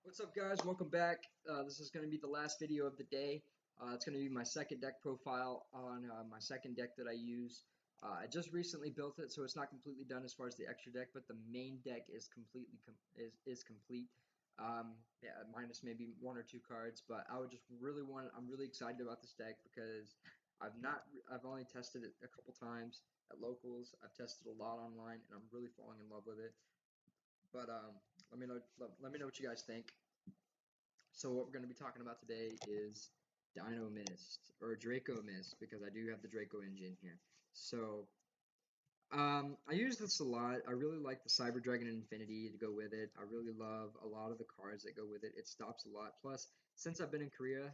What's up, guys? Welcome back. This is going to be the last video of the day. It's going to be my second deck profile on my second deck that I use. I just recently built it, so it's not completely done as far as the extra deck, but the main deck is completely complete. Yeah, minus maybe one or two cards, but I'm really excited about this deck because I've only tested it a couple times at locals. I've tested a lot online, and I'm really falling in love with it. But let me know what you guys think. So what we're going to be talking about today is Dinomist, or Dracomist, because I do have the Draco engine here. So, I use this a lot. I really like the Cyber Dragon Infinity to go with it. I really love a lot of the cards that go with it. It stops a lot. Plus, since I've been in Korea,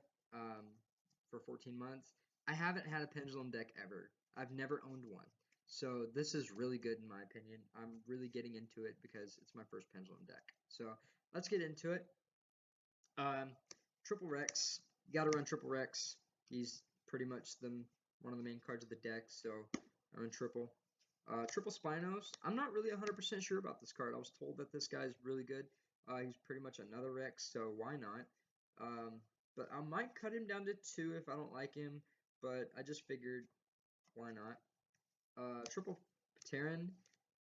for 14 months, I haven't had a Pendulum deck ever. I've never owned one. So this is really good in my opinion. I'm really getting into it because it's my first Pendulum deck. So let's get into it. Um, Triple Rex, you gotta run Triple Rex. He's pretty much one of the main cards of the deck, so I run Triple. Triple Spinos, I'm not really 100% sure about this card. I was told that this guy's really good. He's pretty much another Rex, so why not? But I might cut him down to 2 if I don't like him, but I just figured, why not? Triple Terran,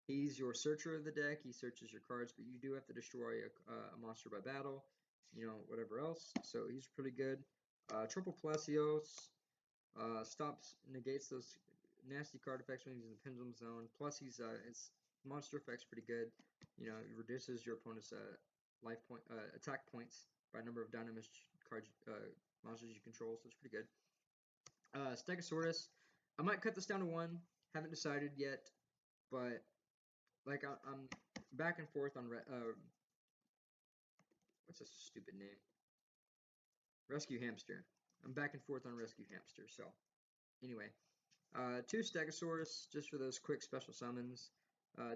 he's your searcher of the deck. He searches your cards, but you do have to destroy a monster by battle, whatever else. So he's pretty good. Triple Plesios negates those nasty card effects when he's in the Pendulum Zone. Plus, his monster effect's pretty good. It reduces your opponent's attack points by number of Dinomist cards, monsters you control, so it's pretty good. Stegosaurus, I might cut this down to 1. Haven't decided yet, but like I'm back and forth on what's a stupid name? Rescue Hamster. I'm back and forth on Rescue Hamster. So anyway, 2 Stegosaurus just for those quick special summons.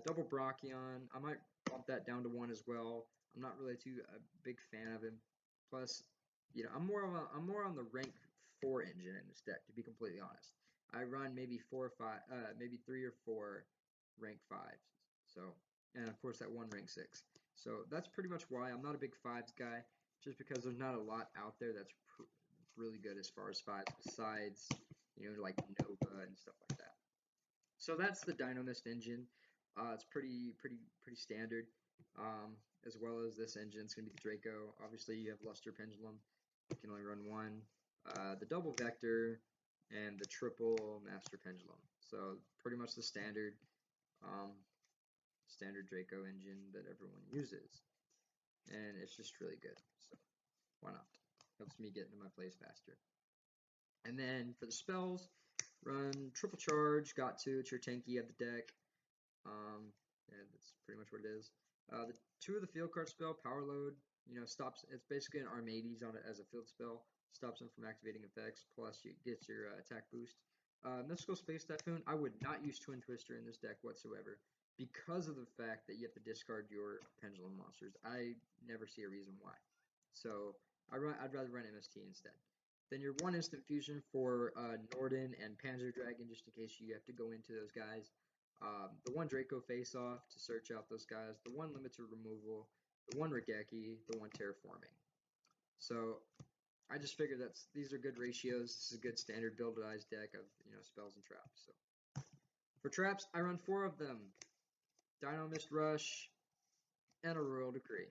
Double Brachion. I might bump that down to 1 as well. I'm not really a big fan of him. Plus, I'm more on the rank 4 engine in this deck, to be completely honest. I run maybe 4 or 5, maybe 3 or 4 rank 5s. So, and of course that one rank 6. So that's pretty much why I'm not a big 5s guy, just because there's not a lot out there that's really good as far as 5s besides, like Nova and stuff like that. So that's the Dinomist engine. It's pretty standard. As well as this engine, it's going to be the Draco. Obviously, you have Luster Pendulum. You can only run 1. The double Vector and the triple Master Pendulum. So pretty much the standard Draco engine that everyone uses, and it's just really good. So why not? Helps me get into my plays faster. And then for the spells, run triple charge, got to, it's your tanky of the deck. Yeah, that's pretty much what it is. The 2 of the field card spell, Power Load, stops, it's basically an Armades on it as a field spell, stops them from activating effects, plus you get your attack boost. Mystical Space Typhoon, I would not use Twin Twister in this deck whatsoever, because of the fact that you have to discard your Pendulum monsters. I never see a reason why. So I'd rather run MST instead. Then your 1 instant fusion for Norden and Panzer Dragon, just in case you have to go into those guys. The 1 Draco face off to search out those guys. The 1 limiter removal. The 1 Regeki. The 1 terraforming. So I just figured these are good ratios. This is a good standard buildized deck of spells and traps. So for traps, I run 4 of them. Dinomist Rush and a Royal Decree.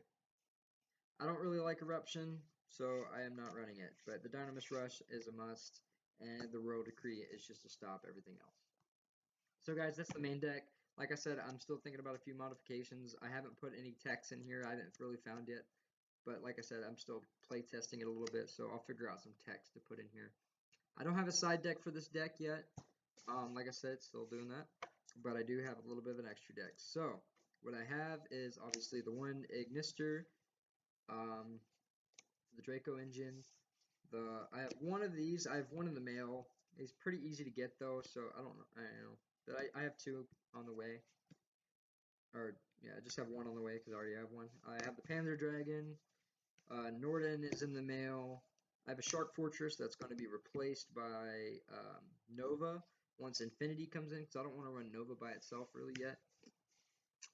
I don't really like Eruption, so I am not running it. But the Dinomist Rush is a must, and the Royal Decree is just to stop everything else. So guys, that's the main deck. Like I said, I'm still thinking about a few modifications. I haven't put any techs in here. I haven't really found yet. But like I said, I'm still play testing it a little bit, so I'll figure out some techs to put in here. I don't have a side deck for this deck yet. Like I said, still doing that. But I do have a little bit of an extra deck. So what I have is obviously the 1 Ignister, the Draco engine. I have 1 of these. I have 1 in the mail. It's pretty easy to get though, so I don't know. But I have 2 on the way. Or yeah, I just have 1 on the way because I already have 1. I have the Panzer Dragon. Norden is in the mail. I have a Shark Fortress that's going to be replaced by Nova once Infinity comes in, because I don't want to run Nova by itself really yet.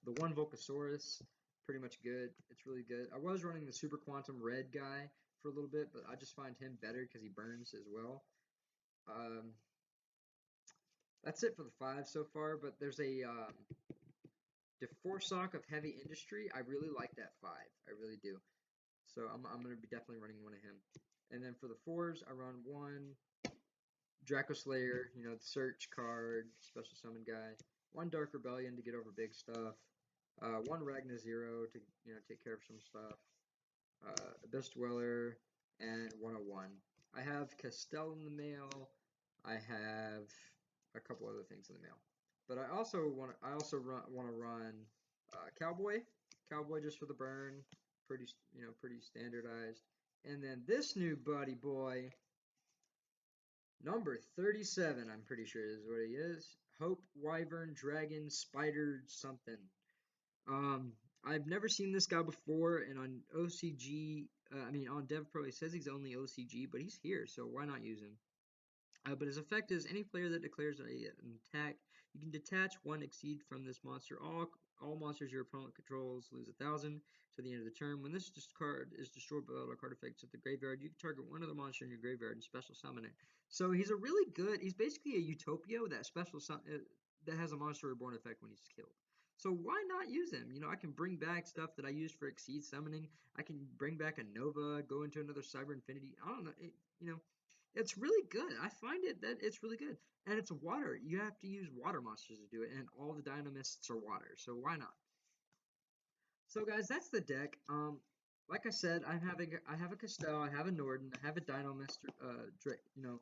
The 1 Volcasaurus, pretty much good. It's really good. I was running the Super Quantum Red guy for a little bit, but I just find him better because he burns as well. That's it for the 5 so far, but there's a Deforsock of Heavy Industry. I really like that 5. I really do. So I'm going to be definitely running one of him. And then for the 4s, I run one Dracoslayer, you know, the search card, special summon guy. One Dark Rebellion to get over big stuff. One Ragna Zero to, you know, take care of some stuff. Abyss Dweller, and 101. I have Castell in the mail. I have a couple other things in the mail. But I also want to run Cowboy. Cowboy just for the burn. Pretty, you know, pretty standardized. And then this new buddy boy, number 37, I'm pretty sure is what he is. Hope, Wyvern, Dragon, Spider, something. I've never seen this guy before, and on OCG, on DevPro, he says he's only OCG, but he's here, so why not use him? But his effect is any player that declares an attack, you can detach 1 exceed from this monster. All monsters your opponent controls lose 1,000 to the end of the turn. When this card is destroyed by battle card effects at the graveyard, you can target one other monster in your graveyard and special summon it. So he's a really good. He's basically a Utopia that that has a monster reborn effect when he's killed. So why not use him? You know, I can bring back stuff that I used for Exceed summoning. I can bring back a Nova, go into another Cyber Infinity. I don't know. You know, it's really good. I find it that it's really good. And it's water. You have to use water monsters to do it, and all the Dinomists are water, so why not? So guys, that's the deck. Like I said, I have a Castell, I have a Norden, I have a Dinomist, you know,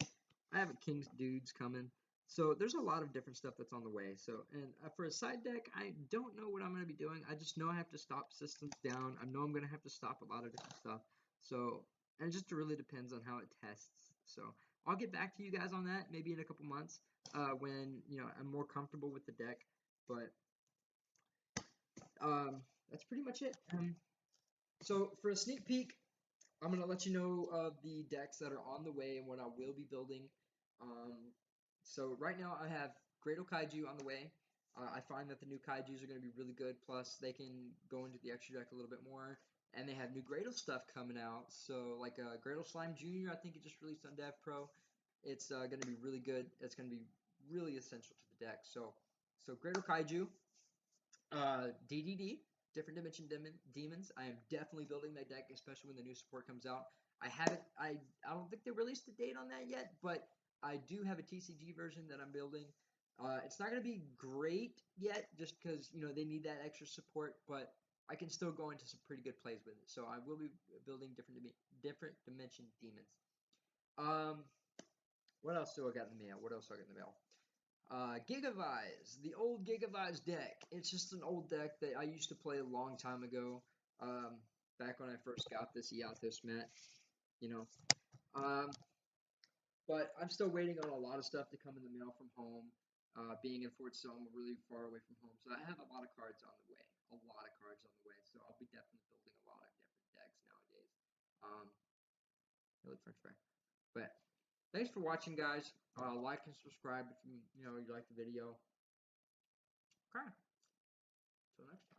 I have a King's Dudes coming. So there's a lot of different stuff that's on the way. So, and for a side deck, I don't know what I'm going to be doing. I just know I have to stop systems down. I know I'm going to have to stop a lot of different stuff. So, and it just really depends on how it tests. So I'll get back to you guys on that maybe in a couple months when, you know, I'm more comfortable with the deck. But that's pretty much it. So for a sneak peek, I'm going to let you know of the decks that are on the way and what I will be building. So right now I have Greater Kaiju on the way. I find that the new Kaijus are going to be really good. Plus they can go into the extra deck a little bit more. And they have new Gradle stuff coming out. So like Gradle Slime Jr. I think it just released on Dev Pro. It's going to be really good. It's going to be really essential to the deck. So Greater Kaiju, DDD, Different Dimension Demons. I am definitely building that deck, especially when the new support comes out. I don't think they released the date on that yet, but I do have a TCG version that I'm building. It's not going to be great yet, just because, you know, they need that extra support, but I can still go into some pretty good plays with it. So I will be building Different Dimension Demons. What else do I got in the mail? Gigavise, the old Gigavise deck. It's just an old deck that I used to play a long time ago, back when I first got this Eathos mat, you know. But I'm still waiting on a lot of stuff to come in the mail from home. Being in Fort Selma, really far away from home, so I have a lot of cards on the way. So I'll be definitely building a lot of different decks nowadays. Really French fry. But thanks for watching, guys. Like and subscribe if you like the video. Okay. Till next time.